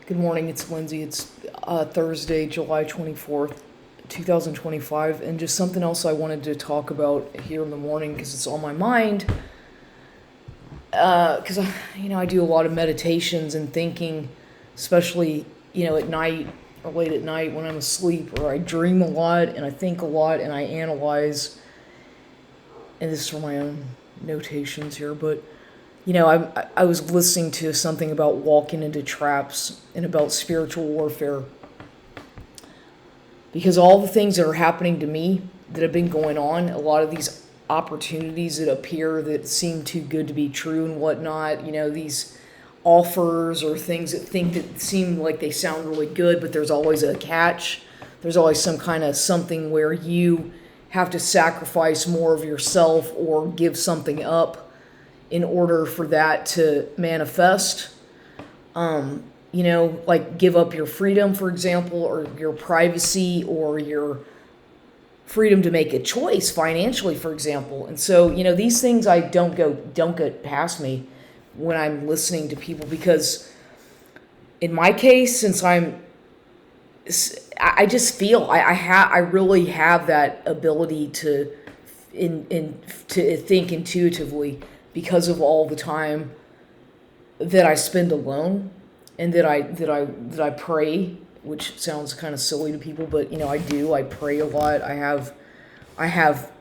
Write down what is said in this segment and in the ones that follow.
Good morning, it's Lindsay. It's Thursday, July 24th, 2025, and just something else I wanted to talk about here in the morning because it's on my mind. Because, I do a lot of meditations and thinking, especially, at night or late at night when I'm asleep, or I dream a lot and I think a lot and I analyze, and this is for my own notations here, but I was listening to something about walking into traps and about spiritual warfare because all the things that are happening to me that have been going on, a lot of these opportunities that appear that seem too good to be true and whatnot, these offers or things that seem like they sound really good, but there's always a catch. There's always some kind of something where you have to sacrifice more of yourself or give something up in order for that to manifest. Like give up your freedom, for example, or your privacy, or your freedom to make a choice financially, for example. And so, these things I don't get past me when I'm listening to people, because in my case, since I just feel I really have that ability to to think intuitively, because of all the time that I spend alone, and that I pray, which sounds kind of silly to people, but I pray a lot. I have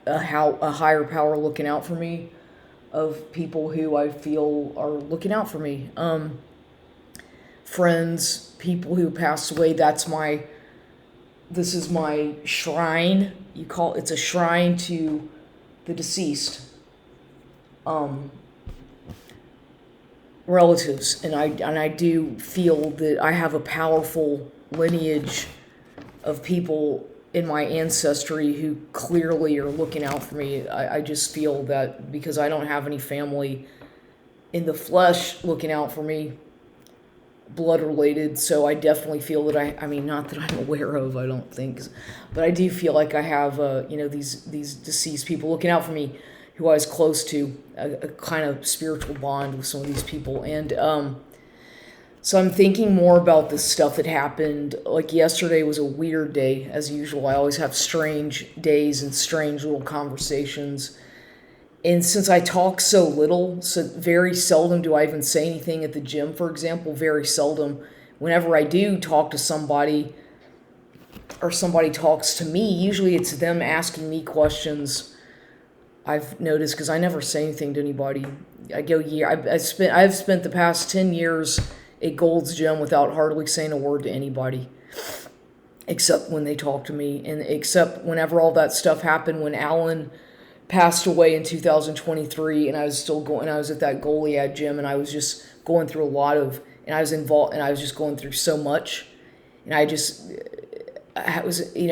a higher power looking out for me, of people who I feel are looking out for me. Friends, people who passed away. This is my shrine. It's a shrine to the deceased. Relatives, and I do feel that I have a powerful lineage of people in my ancestry who clearly are looking out for me. I just feel that because I don't have any family in the flesh looking out for me, blood related, so I definitely feel that I mean, not that I'm aware of, I don't think, but I do feel like I have these deceased people looking out for me, who I was close to, a kind of spiritual bond with some of these people. And so I'm thinking more about this stuff that happened. Like yesterday was a weird day, as usual. I always have strange days and strange little conversations. And since I talk so little, so very seldom do I even say anything at the gym, for example, very seldom. Whenever I do talk to somebody, or somebody talks to me, usually it's them asking me questions. I've noticed, because I never say anything to anybody. I've spent the past 10 years at Gold's Gym without hardly saying a word to anybody, except when they talk to me, and except whenever all that stuff happened, when Alan passed away in 2023, and I was at that Goliad gym, and I was just going through and I was involved, and I was just going through so much, and a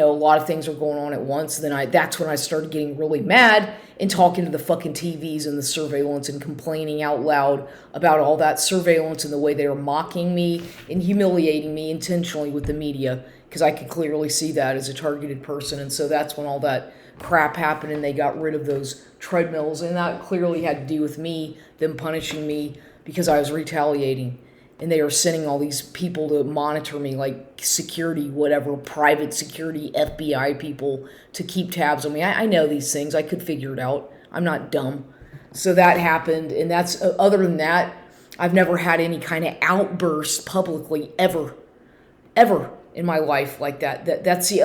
lot of things were going on at once. That's when I started getting really mad and talking to the fucking TVs and the surveillance and complaining out loud about all that surveillance and the way they were mocking me and humiliating me intentionally with the media, because I could clearly see that as a targeted person. And so that's when all that crap happened, and they got rid of those treadmills, and that clearly had to do with them punishing me because I was retaliating. And they are sending all these people to monitor me, like security, whatever, private security, FBI people, to keep tabs on me. I know these things. I could figure it out. I'm not dumb. So that happened, and that's other than that, I've never had any kind of outburst publicly ever in my life like that. That's the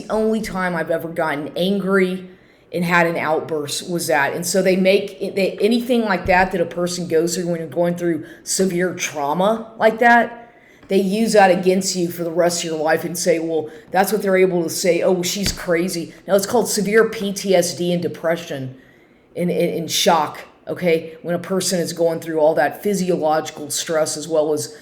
only time I've ever gotten angry and had an outburst, was that. And so anything like that a person goes through when you're going through severe trauma like that, they use that against you for the rest of your life and say, well, that's what they're able to say. Oh, she's crazy. Now, it's called severe PTSD and depression and shock, okay? When a person is going through all that physiological stress as well as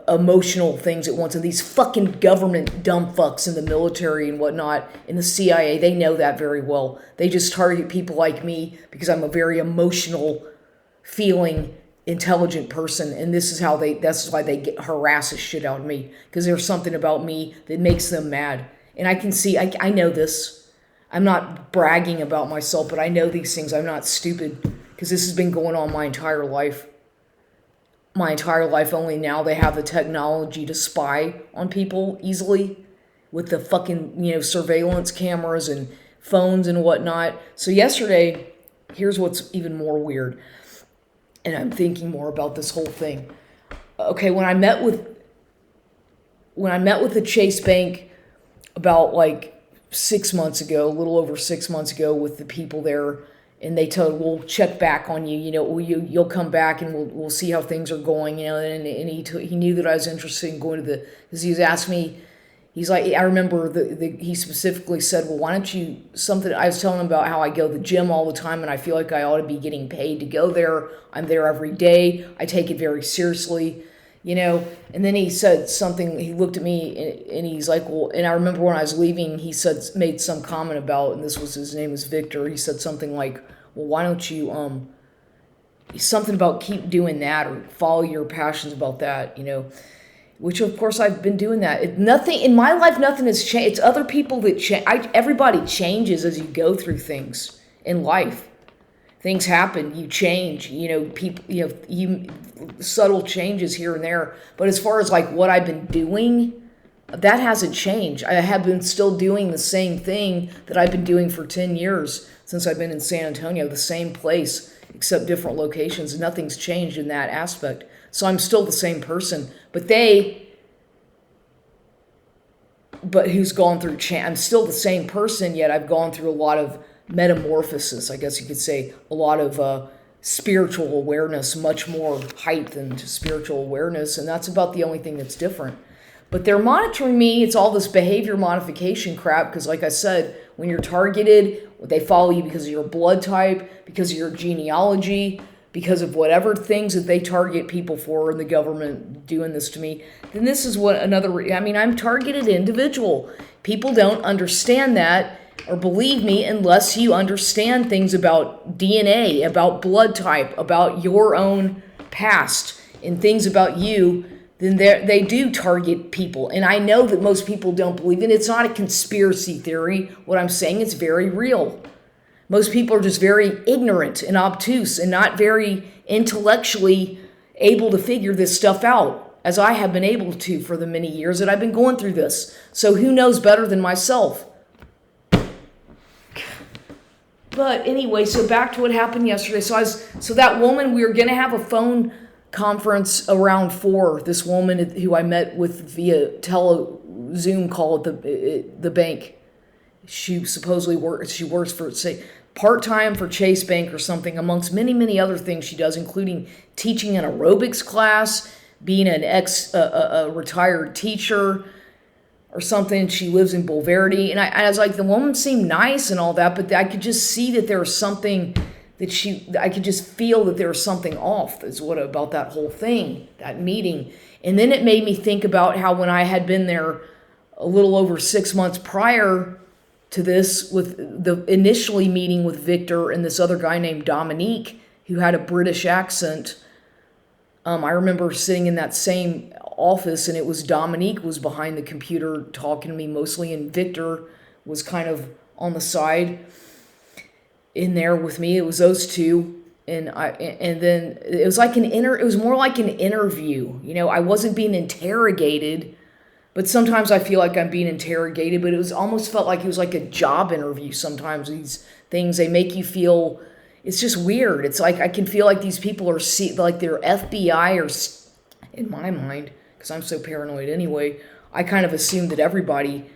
emotional things at once. And these fucking government dumb fucks in the military and whatnot, in the CIA, they know that very well. They just target people like me because I'm a very emotional, feeling, intelligent person, and that's why they harass the shit out of me, because there's something about me that makes them mad. And I can see, I know this. I'm not bragging about myself, but I know these things. I'm not stupid, because this has been going on my entire life. my entire life, only now they have the technology to spy on people easily with the fucking, surveillance cameras and phones and whatnot. So yesterday, here's what's even more weird. And I'm thinking more about this whole thing. Okay, when I met with the Chase Bank about like 6 months ago, a little over 6 months ago, with the people there, and they told, we'll check back on you, you'll come back and we'll see how things are going, and he knew that I was interested in going to because he's asked me, he's like, I remember he specifically said, well, why don't you, I was telling him about how I go to the gym all the time and I feel like I ought to be getting paid to go there. I'm there every day. I take it very seriously, and then he said something, he looked at me and he's like, well, and I remember when I was leaving, he made some comment about, and his name was Victor. He said something like, well, why don't you, something about keep doing that or follow your passions about that, which of course I've been doing that. Nothing in my life, nothing has changed. It's other people that change. Everybody changes as you go through things in life. Things happen, you change, people, subtle changes here and there. But as far as like what I've been doing, that hasn't changed. I have been still doing the same thing that I've been doing for 10 years since I've been in San Antonio, the same place, except different locations. Nothing's changed in that aspect. So I'm still the same person. But who's gone through I'm still the same person, yet I've gone through a lot of metamorphosis, I guess you could say, a lot of spiritual awareness, much more height than spiritual awareness, and that's about the only thing that's different. But they're monitoring me. It's all this behavior modification crap, because like I said, when you're targeted, they follow you because of your blood type, because of your genealogy, because of whatever things that they target people for in the government doing this to me, then this is what I'm targeted individual. People don't understand that or believe me unless you understand things about DNA, about blood type, about your own past, and things about you. Then they do target people. And I know that most people don't believe it. It's not a conspiracy theory. What I'm saying, it's very real. Most people are just very ignorant and obtuse and not very intellectually able to figure this stuff out, as I have been able to for the many years that I've been going through this. So who knows better than myself? But anyway, so back to what happened yesterday. So that woman, we were going to have a phone conference around 4. This woman who I met with via Zoom call at the bank. She supposedly works for, say, part-time for Chase Bank or something, amongst many, many other things she does, including teaching an aerobics class, being an retired teacher or something. She lives in Bulverde. And I was like, the woman seemed nice and all that, but I could just see that there was something I could just feel that there was something off about that whole thing, that meeting. And then it made me think about how when I had been there a little over 6 months prior to this, with the initially meeting with Victor and this other guy named Dominique, who had a British accent. I remember sitting in that same office, and it was Dominique was behind the computer talking to me mostly, and Victor was kind of on the side in there with me. It was those two, and then it was like it was more like an interview. I wasn't being interrogated, but sometimes I feel like I'm being interrogated, but it almost felt like it was like a job interview. Sometimes these things, they make you feel, it's just weird. It's like I can feel like these people are like they're FBI, or in my mind, because I'm so paranoid anyway, I kind of assume that everybody,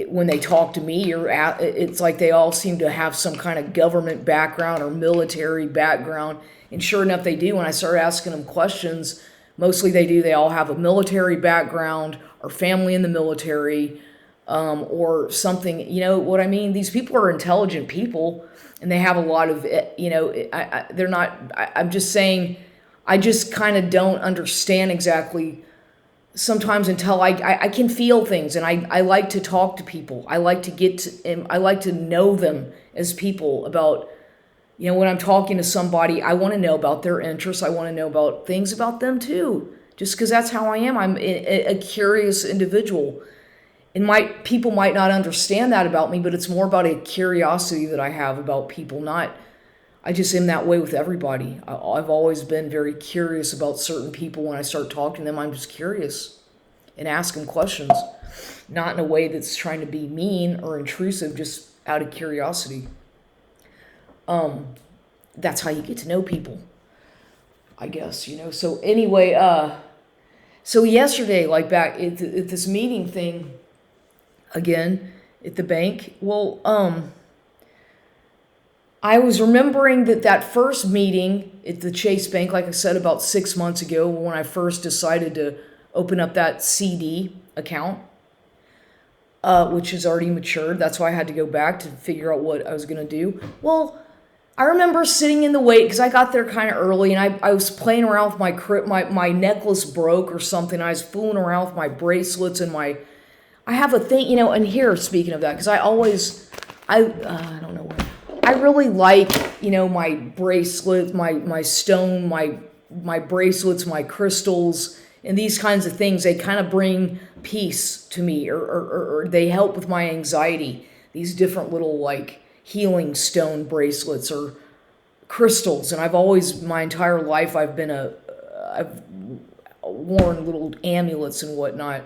when they talk to me, it's like they all seem to have some kind of government background or military background. And sure enough, they do. When I started asking them questions, mostly they do. They all have a military background or family in the military, or something. You know what I mean? These people are intelligent people, and they have a lot of, they're not, I'm just saying, I just kind of don't understand exactly sometimes until I can feel things, and I like to talk to people. I like to know them as people about, when I'm talking to somebody, I want to know about their interests. I want to know about things about them too, just because that's how I am. I'm a curious individual. And people might not understand that about me, but it's more about a curiosity that I have about people, not I just am that way with everybody. I've always been very curious about certain people. When I start talking to them, I'm just curious and ask them questions, not in a way that's trying to be mean or intrusive, just out of curiosity. That's how you get to know people, I guess, So anyway, so yesterday, like back at this meeting thing, again, at the bank, well, I was remembering that first meeting at the Chase Bank, like I said, about 6 months ago, when I first decided to open up that CD account, which has already matured. That's why I had to go back to figure out what I was going to do. Well, I remember sitting in the wait, because I got there kind of early, and I was playing around with my necklace broke or something. I was fooling around with my bracelets and I have a thing, and here, speaking of that, because I don't know what. I really like, my bracelets, my stone, my bracelets, my crystals, and these kinds of things. They kind of bring peace to me, or they help with my anxiety. These different little, like, healing stone bracelets or crystals. And I've always, my entire life, I've worn little amulets and whatnot,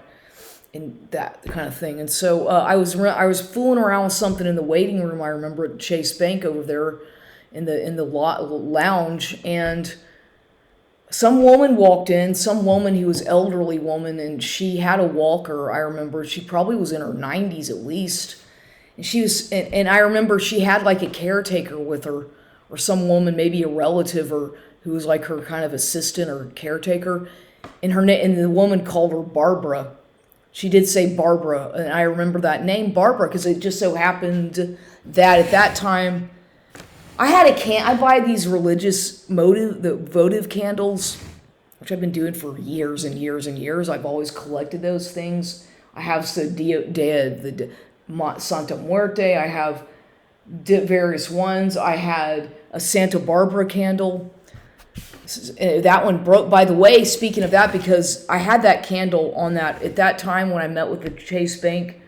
and that kind of thing. And so I was fooling around with something in the waiting room. I remember at Chase Bank over there in the lounge, and some woman walked in. Some woman who was elderly woman, and she had a walker. I remember she probably was in her 90s at least, and she was. And I remember she had like a caretaker with her, or some woman, maybe a relative, or who was like her kind of assistant or caretaker. And the woman called her Barbara. She did say Barbara, and I remember that name, Barbara, because it just so happened that at that time, I buy these religious votive candles, which I've been doing for years and years and years. I've always collected those things. I have the Santa Muerte. I have various ones. I had a Santa Barbara candle. That one broke, by the way, speaking of that, because I had that candle on that, at that time when I met with the Chase Bank,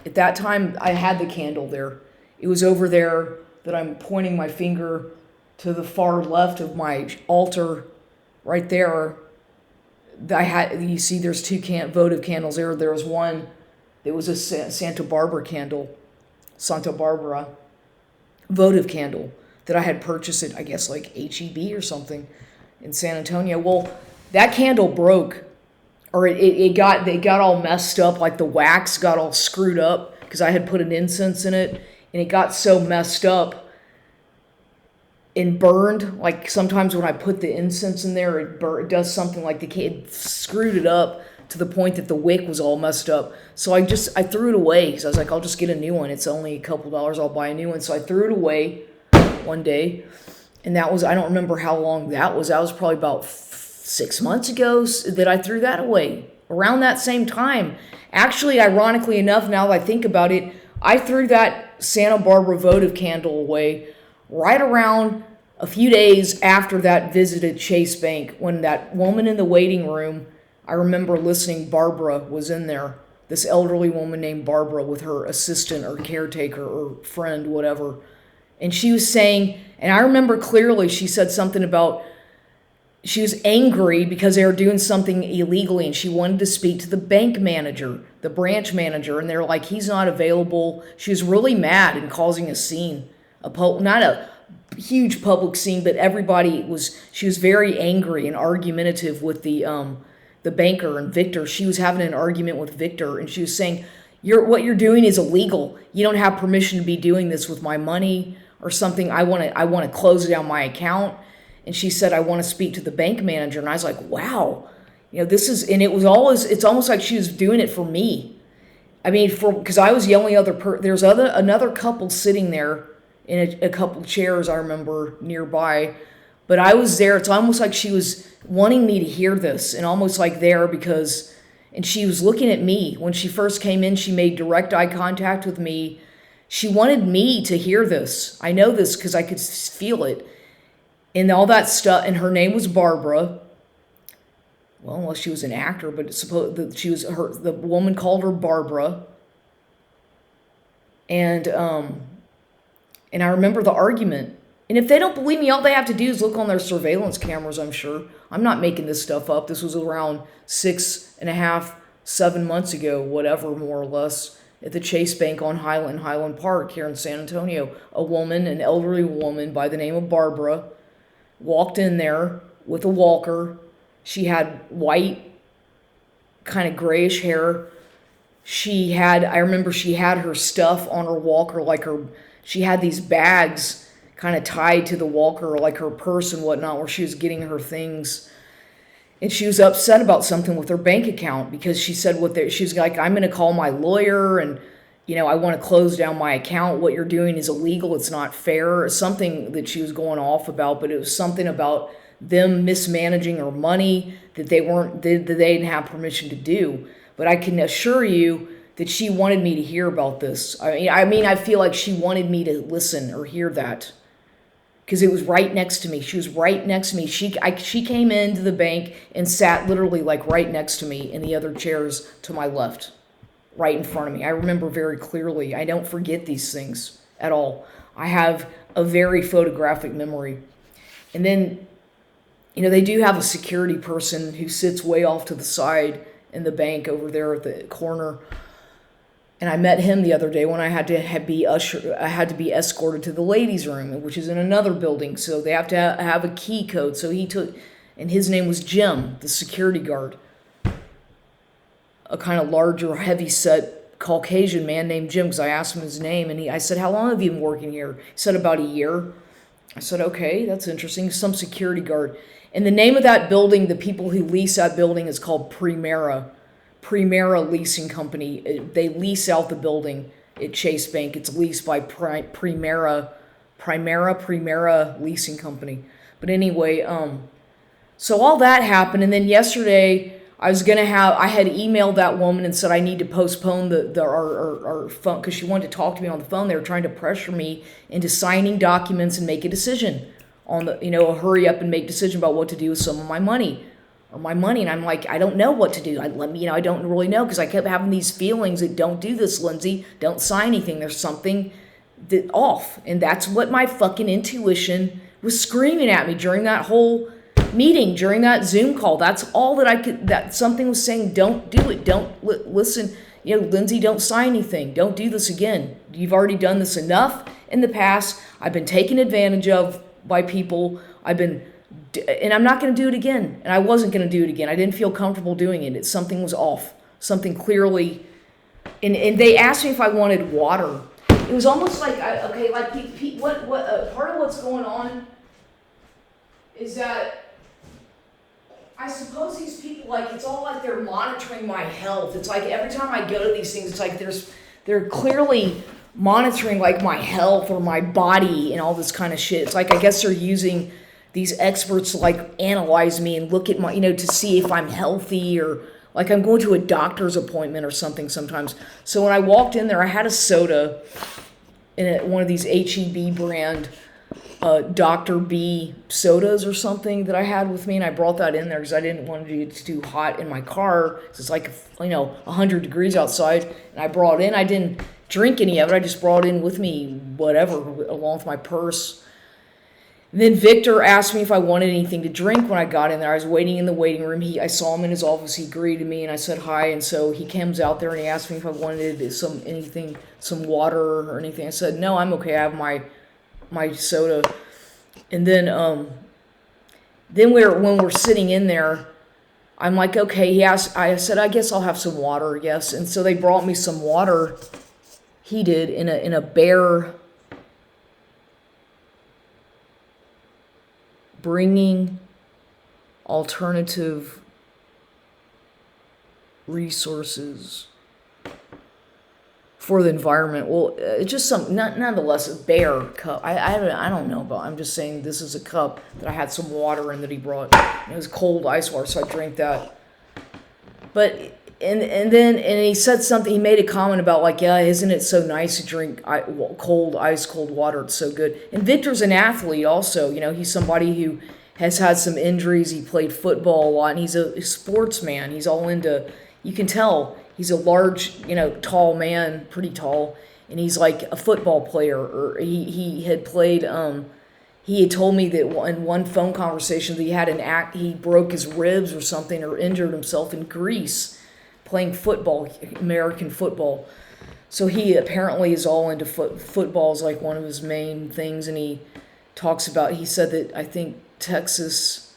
at that time I had the candle there. It was over there that I'm pointing my finger to the far left of my altar, right there. You see there's two votive candles there. There was one that was a Santa Barbara candle, Santa Barbara votive candle, that I had purchased at, I guess, like H-E-B or something in San Antonio. Well, that candle broke, or they got all messed up, like the wax got all screwed up, because I had put an incense in it, and it got so messed up and burned. Like sometimes when I put the incense in there, it does something like it screwed it up to the point that the wick was all messed up. So I threw it away, because I was like, I'll just get a new one. It's only a couple dollars. I'll buy a new one. So I threw it away one day, and that was, I don't remember how long that was. That was probably about 6 months ago that I threw that away, around that same time. Actually, ironically enough, now that I think about it, I threw that Santa Barbara votive candle away right around a few days after that visit at Chase Bank, when that woman in the waiting room, I remember listening, Barbara was in there, this elderly woman named Barbara with her assistant or caretaker or friend, whatever. And she was saying, and I remember clearly, she said something about, she was angry because they were doing something illegally, and she wanted to speak to the bank manager, the branch manager, and they're like, he's not available. She was really mad and causing a scene, not a huge public scene, but she was very angry and argumentative with the banker and Victor. She was having an argument with Victor, and she was saying, what you're doing is illegal. You don't have permission to be doing this with my money or something. I want to close down my account. And she said, I want to speak to the bank manager. And I was like, wow, this is, and it's almost like she was doing it for me. I mean, because I was the only there's another couple sitting there in a couple chairs, I remember, nearby. But I was there. It's almost like she was wanting me to hear this, and almost like there because, and she was looking at me. When she first came in, she made direct eye contact with me. She wanted me to hear this. I know this because I could feel it. And all that stuff, and her name was Barbara. Well, unless she was an actor, but the woman called her Barbara. And I remember the argument. And if they don't believe me, all they have to do is look on their surveillance cameras, I'm sure. I'm not making this stuff up. This was around 6.5, 7 months ago, whatever, more or less, at the Chase Bank on Highland Park here in San Antonio. A woman, an elderly woman by the name of Barbara, walked in there with a walker. She had white, kind of grayish hair. I remember she had her stuff on her walker, she had these bags kind of tied to the walker, like her purse and whatnot, where she was getting her things. And she was upset about something with her bank account because she said she's like, I'm going to call my lawyer and, I want to close down my account. What you're doing is illegal. It's not fair. Something that she was going off about, but it was something about them mismanaging her money that they didn't have permission to do. But I can assure you that she wanted me to hear about this. I feel like she wanted me to listen or hear that. Because it was right next to me. She was right next to me. She came into the bank and sat literally like right next to me in the other chairs to my left, right in front of me. I remember very clearly. I don't forget these things at all. I have a very photographic memory. And then, they do have a security person who sits way off to the side in the bank over there at the corner. And I met him the other day when I had to be escorted to the ladies' room, which is in another building. So they have to have a key code. So and his name was Jim, the security guard. A kind of larger, heavy-set Caucasian man named Jim, because I asked him his name. And I said, how long have you been working here? He said, about a year. I said, okay, that's interesting. Some security guard. And the name of that building, the people who lease that building, is called Primera Leasing Company. They lease out the building at Chase Bank. It's leased by Primera Leasing Company. But anyway, so all that happened, and then yesterday I had emailed that woman and said I need to postpone our phone because she wanted to talk to me on the phone. They were trying to pressure me into signing documents and make a decision on hurry up and make a decision about what to do with some of my money. And I'm like, I don't know what to do. I don't really know, because I kept having these feelings that don't do this, Lindsay. Don't sign anything. There's something off. And that's what my fucking intuition was screaming at me during that whole meeting, during that Zoom call. That's all that something was saying, don't do it. Don't listen. Lindsay, don't sign anything. Don't do this again. You've already done this enough in the past. I've been taken advantage of by people. And I'm not going to do it again. And I wasn't going to do it again. I didn't feel comfortable doing it. Something was off. Something clearly. And they asked me if I wanted water. It was almost like, what part of what's going on is that I suppose these people, it's all like they're monitoring my health. It's like every time I go to these things, it's like they're clearly monitoring my health or my body and all this kind of shit. It's like I guess they're using these experts to analyze me and look at my, to see if I'm healthy, or I'm going to a doctor's appointment or something sometimes. So when I walked in there, I had a soda in one of these HEB brand Dr. B sodas or something that I had with me, and I brought that in there because I didn't want it to get too hot in my car. It's 100 degrees outside, and I brought it in. I didn't drink any of it. I just brought it in with me, whatever, along with my purse. And then Victor asked me if I wanted anything to drink when I got in there. I was waiting in the waiting room. I saw him in his office. He greeted me, and I said hi. And so he comes out there and he asked me if I wanted some water or anything. I said no, I'm okay. I have my soda. And then when we're sitting in there, I'm like, okay. I said, I guess I'll have some water. Yes. And so they brought me some water. He did in a Bear. Bringing alternative resources for the environment. Well, it's just nonetheless, a Bear cup. I don't know about. I'm just saying this is a cup that I had some water in that he brought. It was cold ice water, so I drank that. But and then he said something. He made a comment about isn't it so nice to drink ice cold water? It's so good. And Victor's an athlete also. He's somebody who has had some injuries. He played football a lot, and he's a sportsman. He's all into. You can tell he's a large, tall man, pretty tall, and he's like a football player. Or he had played. he had told me that in one phone conversation that he had he broke his ribs or something, or injured himself in Greece playing football, American football. So he apparently is all into football is like one of his main things, and he said that I think Texas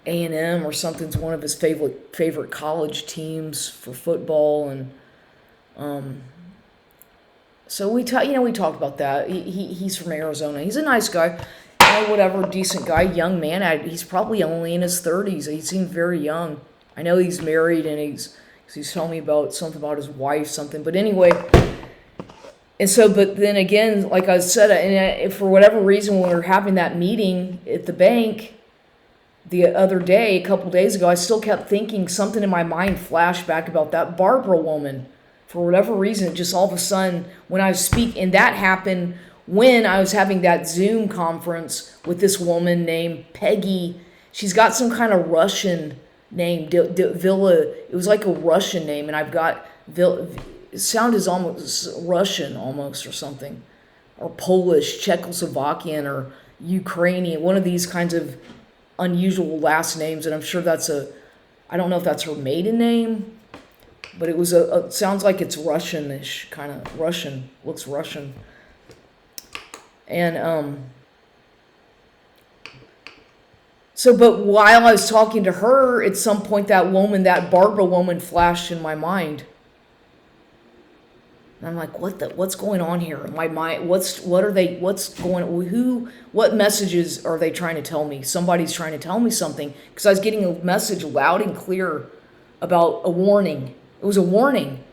A&M or something's one of his favorite college teams for football, and so we talked about that. He's from Arizona. He's a nice guy, whatever, decent guy, young man. He's probably only in his 30s. He seems very young. I know he's married, and he's telling me about something about his wife, something. But anyway, and so, but then again, like I said, and for whatever reason, when we were having that meeting at the bank the other day, a couple days ago, I still kept thinking, something in my mind flashed back about that Barbara woman. For whatever reason, just all of a sudden, when I was speaking, and that happened when I was having that Zoom conference with this woman named Peggy. She's got some kind of Russian name, Villa. It was like a Russian name, and I've got it sounded almost Russian, almost, or something, or Polish, Czechoslovakian, or Ukrainian. One of these kinds of unusual last names, and I'm sure I don't know if that's her maiden name. But it was it sounds like it's Russianish, kind of Russian, looks Russian. And, so, but while I was talking to her, at some point that Barbara woman flashed in my mind. And I'm like, what's going on here? In my mind, what messages are they trying to tell me? Somebody's trying to tell me something. Because I was getting a message loud and clear about a warning. It was a warning.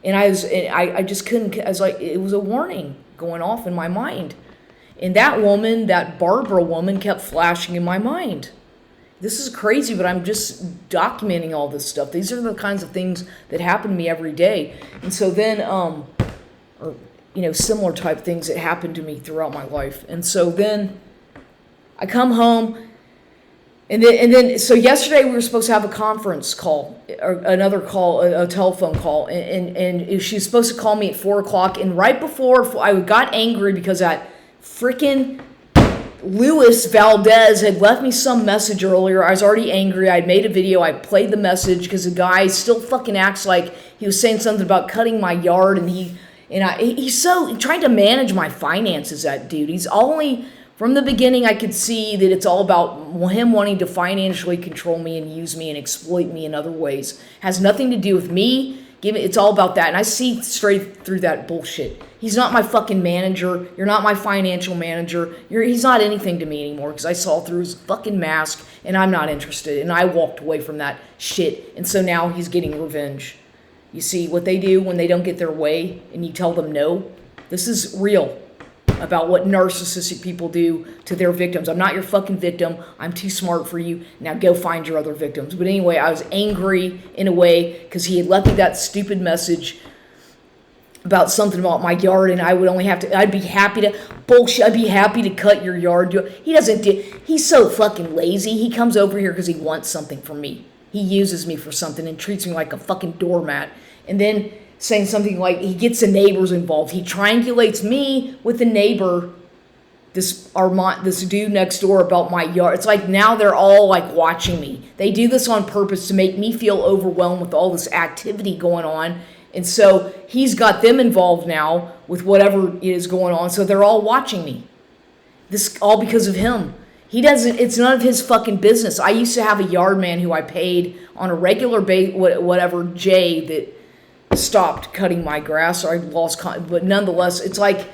And I just couldn't, I was like, it was a warning going off in my mind. And that Barbara woman kept flashing in my mind. This is crazy, but I'm just documenting all this stuff. These are the kinds of things that happen to me every day. And so then, similar type things that happen to me throughout my life. And so then I come home. And then, so yesterday we were supposed to have a conference call, or another call, a telephone call, and she was supposed to call me at 4:00. And right before I got angry because that freaking Luis Valdez had left me some message earlier. I was already angry. I'd made a video. I played the message because the guy still fucking acts like he was saying something about cutting my yard, and he's so trying to manage my finances. That dude, he's only. From the beginning, I could see that it's all about him wanting to financially control me and use me and exploit me in other ways. Has nothing to do with me. It's all about that. And I see straight through that bullshit. He's not my fucking manager. You're not my financial manager. He's not anything to me anymore because I saw through his fucking mask and I'm not interested. And I walked away from that shit. And so now he's getting revenge. You see what they do when they don't get their way and you tell them no? This is real. About what narcissistic people do to their victims. I'm not your fucking victim. I'm too smart for you. Now go find your other victims. But anyway, I was angry in a way because he had left me that stupid message about something about my yard, and I would only have to, I'd be happy to cut your yard. He's so fucking lazy. He comes over here because he wants something from me. He uses me for something and treats me like a fucking doormat. And then saying something like he gets the neighbors involved. He triangulates me with the neighbor, this dude next door, about my yard. It's like now they're all like watching me. They do this on purpose to make me feel overwhelmed with all this activity going on. And so he's got them involved now with whatever is going on. So they're all watching me. This all because of him. It's none of his fucking business. I used to have a yard man who I paid on a regular Jay, that stopped cutting my grass, or I lost but nonetheless, it's like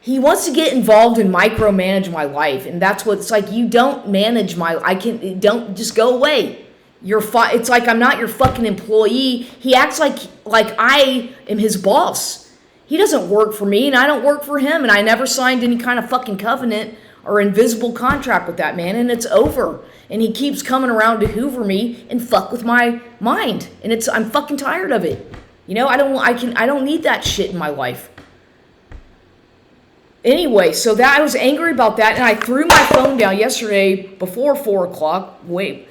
he wants to get involved and micromanage my life, and that's what it's like. You don't manage don't just go away. It's like I'm not your fucking employee. He acts like I am his boss. He doesn't work for me and I don't work for him, and I never signed any kind of fucking covenant or invisible contract with that man, and it's over. And he keeps coming around to hoover me and fuck with my mind, and I'm fucking tired of it. I don't need that shit in my life. Anyway, so that I was angry about that, and I threw my phone down yesterday before 4:00,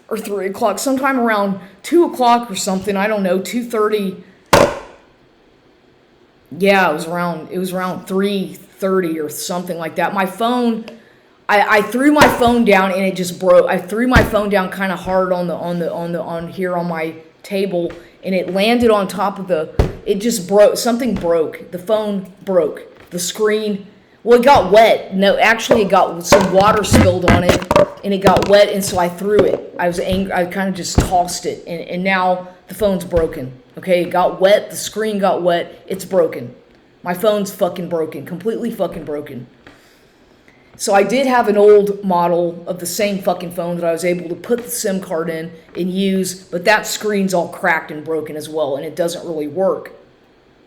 or 3:00, sometime around 2:00 or something. I don't know, 2:30. Yeah, it was around 3:30 5:30 or something like that. My phone, I threw my phone down and it just broke. I threw my phone down kind of hard on here on my table, and it landed on top of it just broke. Something broke. The phone broke. The screen, well, it got wet. No, actually, it got some water spilled on it, and it got wet, and so I threw it. I was angry. I kind of just tossed it, and now the phone's broken. Okay, it got wet. The screen got wet. It's broken. My phone's fucking broken. Completely fucking broken. So I did have an old model of the same fucking phone that I was able to put the SIM card in and use, but that screen's all cracked and broken as well, and it doesn't really work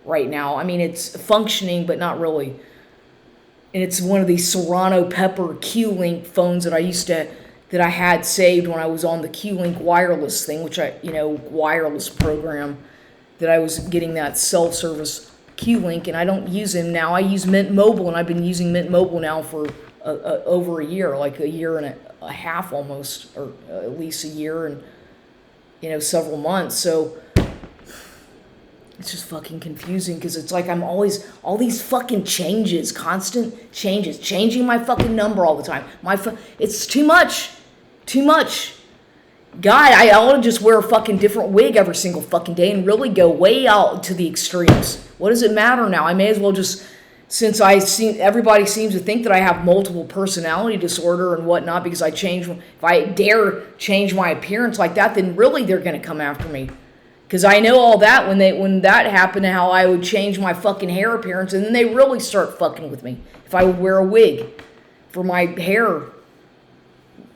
right now. I mean, it's functioning, but not really. And it's one of these Serrano Pepper Q-Link phones that I had saved when I was on the Q-Link wireless thing, which wireless program, that I was getting that self-service Q-Link, and I don't use them now. I use Mint Mobile, and I've been using Mint Mobile now for over a year, like a year and a half almost, or at least a year and several months. So it's just fucking confusing, because it's like I'm always, all these fucking changes, constant changes, changing my fucking number all the time. It's too much. God, I ought to just wear a fucking different wig every single fucking day and really go way out to the extremes. What does it matter now? I may as well just, since everybody seems to think that I have multiple personality disorder and whatnot because if I dare change my appearance like that, then really they're going to come after me. Because I know all that when that happened, how I would change my fucking hair appearance, and then they really start fucking with me if I would wear a wig for my hair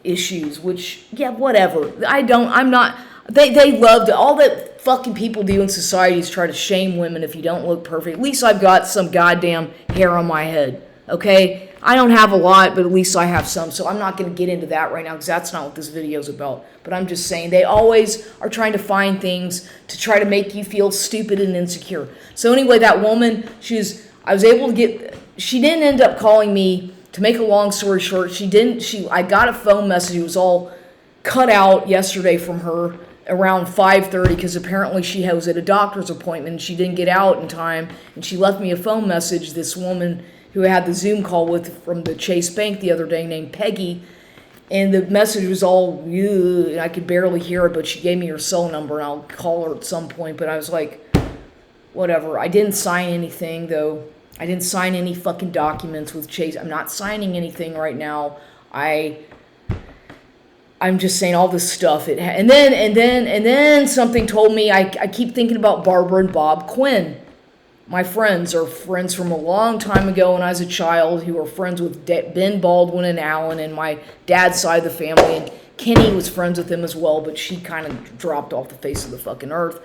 issues, which, yeah, whatever. They loved it. All that fucking people do in society is try to shame women if you don't look perfect. At least I've got some goddamn hair on my head, okay? I don't have a lot, but at least I have some, so I'm not going to get into that right now because that's not what this video is about. But I'm just saying, they always are trying to find things to try to make you feel stupid and insecure. So anyway, that woman, she didn't end up calling me. To make a long story short, I got a phone message. It was all cut out yesterday from her around 5:30 because apparently she was at a doctor's appointment and she didn't get out in time, and she left me a phone message, this woman who I had the Zoom call with from the Chase Bank the other day named Peggy, and the message was all, and I could barely hear it, but she gave me her cell number and I'll call her at some point. But I was like, whatever. I didn't sign anything though. I didn't sign any fucking documents with Chase. I'm not signing anything right now. I'm just saying all this stuff. And then something told me, I keep thinking about Barbara and Bob Quinn. My friends are friends from a long time ago when I was a child, who were friends with Ben Baldwin and Alan and my dad's side of the family. And Kenny was friends with him as well, but she kind of dropped off the face of the fucking earth.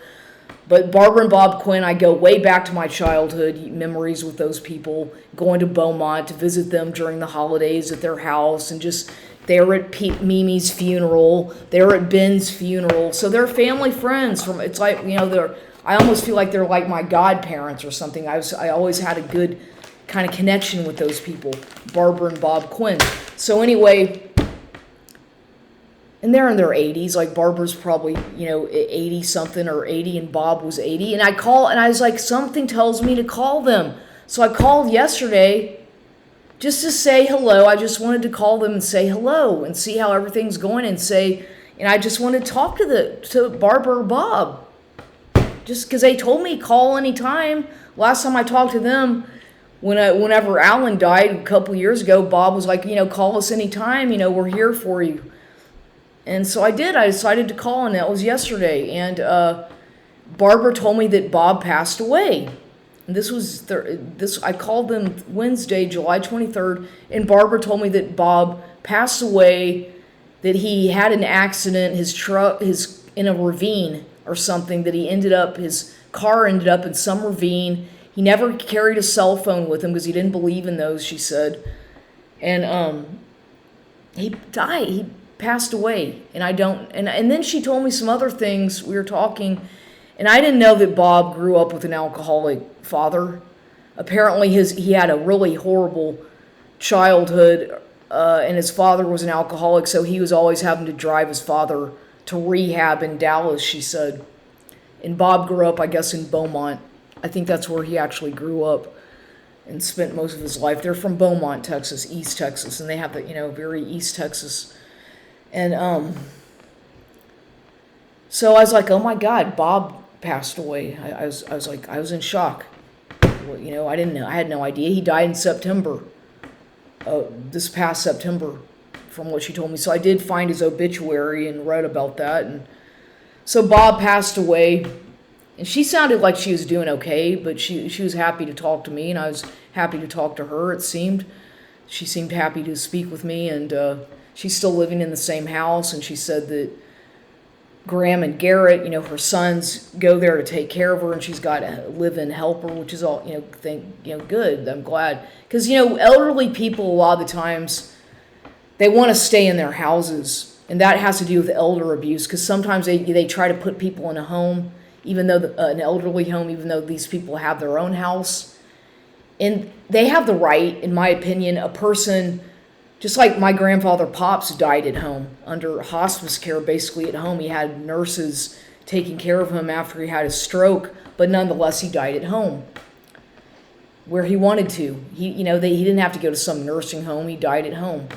But Barbara and Bob Quinn, I go way back to my childhood memories with those people, going to Beaumont to visit them during the holidays at their house, and just, they were at Mimi's funeral, they were at Ben's funeral. So they're family friends it's like, I almost feel like they're like my godparents or something. I always had a good kind of connection with those people, Barbara and Bob Quinn. So anyway, and they're in their 80s, like Barbara's probably, 80 something or 80, and Bob was 80. And I was like, something tells me to call them. So I called yesterday just to say hello. I just wanted to call them and say hello and see how everything's going, and I just wanted to talk to Barbara or Bob. Just because they told me call anytime. Last time I talked to them, whenever Alan died a couple years ago, Bob was like, call us anytime, we're here for you. And so I did. I decided to call, and that was yesterday. And Barbara told me that Bob passed away. And I called them Wednesday, July 23rd, and Barbara told me that Bob passed away, that he had an accident, his in a ravine or something, that his car ended up in some ravine. He never carried a cell phone with him because he didn't believe in those, she said. And he died. He passed away. And then she told me some other things. We were talking, and I didn't know that Bob grew up with an alcoholic father. Apparently he had a really horrible childhood, and his father was an alcoholic, so he was always having to drive his father to rehab in Dallas, she said. And Bob grew up, I guess, in Beaumont. I think that's where he actually grew up. and spent most of his life. They're from Beaumont, Texas, East Texas, and they have the, very East Texas. And so I was like, oh my God, Bob passed away. I was in shock. Well, I didn't know. I had no idea. He died in September, this past September, from what she told me. So I did find his obituary and read about that. And so Bob passed away, and she sounded like she was doing okay, but she was happy to talk to me, and I was happy to talk to her, it seemed. She seemed happy to speak with me, and she's still living in the same house, and she said that Graham and Garrett, her sons go there to take care of her, and she's got a live-in helper, which is all, good. I'm glad. Because, elderly people, a lot of the times, they want to stay in their houses, and that has to do with elder abuse, because sometimes they try to put people in a home, even though an elderly home, even though these people have their own house. And they have the right, in my opinion, a person... Just like my grandfather Pops died at home under hospice care, basically at home. He had nurses taking care of him after he had a stroke, but nonetheless he died at home where he wanted to. He didn't have to go to some nursing home. He died at home,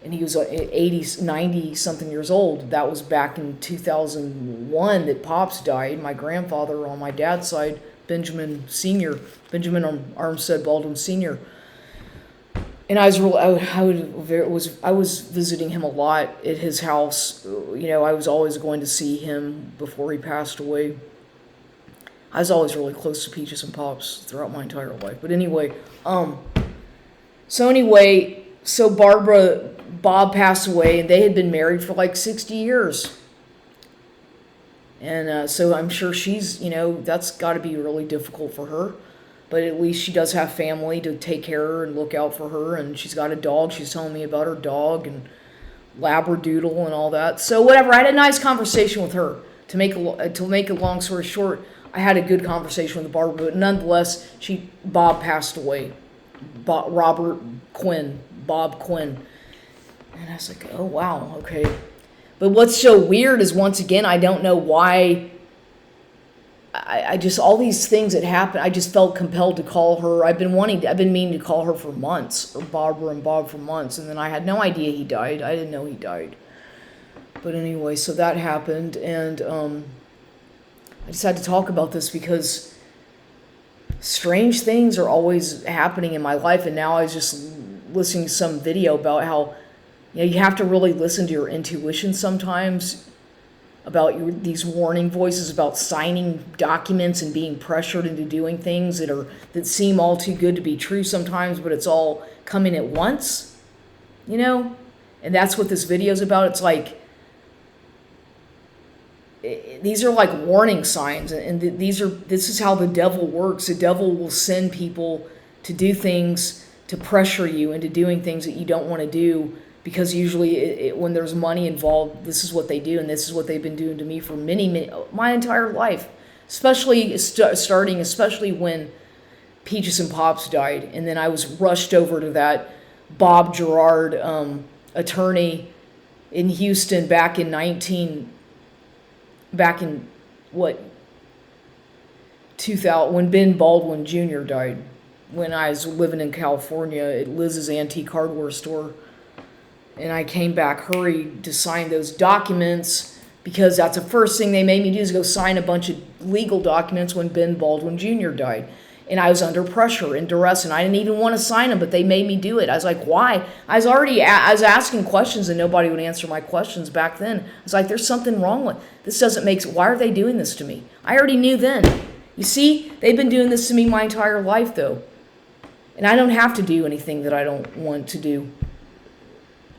and he was 80, 90 something years old. That was back in 2001 that Pops died. My grandfather on my dad's side, Benjamin Armstead Baldwin Sr. And I was visiting him a lot at his house. I was always going to see him before he passed away. I was always really close to Peaches and Pops throughout my entire life. But anyway, so Bob passed away, and they had been married for like 60 years. And so I'm sure she's, that's got to be really difficult for her. But at least she does have family to take care of her and look out for her. And she's got a dog. She's telling me about her dog and Labradoodle and all that. So whatever. I had a nice conversation with her. To make a long story short, I had a good conversation with Barbara. But nonetheless, Bob passed away. Bob Quinn. And I was like, oh, wow, okay. But what's so weird is, once again, I don't know why... I just, all these things that happened, I just felt compelled to call her. I've been meaning to call her for months, or Barbara and Bob for months, and then I had no idea he died. I didn't know he died. But anyway, so that happened, and I just had to talk about this because strange things are always happening in my life, and now I was just listening to some video about how, you have to really listen to your intuition sometimes, about these warning voices about signing documents and being pressured into doing things that seem all too good to be true sometimes, but it's all coming at once, and that's what this video is about. It's like, these are like warning signs, and this is how the devil works. The devil will send people to do things to pressure you into doing things that you don't want to do. Because usually when there's money involved, this is what they do, and this is what they've been doing to me for my entire life. Especially when Peaches and Pops died, and then I was rushed over to that Bob Gerard attorney in Houston back in 2000, when Ben Baldwin Jr. died, when I was living in California at Liz's Antique Hardware store. And I came back hurried to sign those documents, because that's the first thing they made me do, is go sign a bunch of legal documents when Ben Baldwin Jr. died. And I was under pressure and duress, and I didn't even want to sign them, but they made me do it. I was like, why? I was asking questions, and nobody would answer my questions back then. I was like, there's something wrong with this. Why are they doing this to me? I already knew then. You see, they've been doing this to me my entire life, though. And I don't have to do anything that I don't want to do.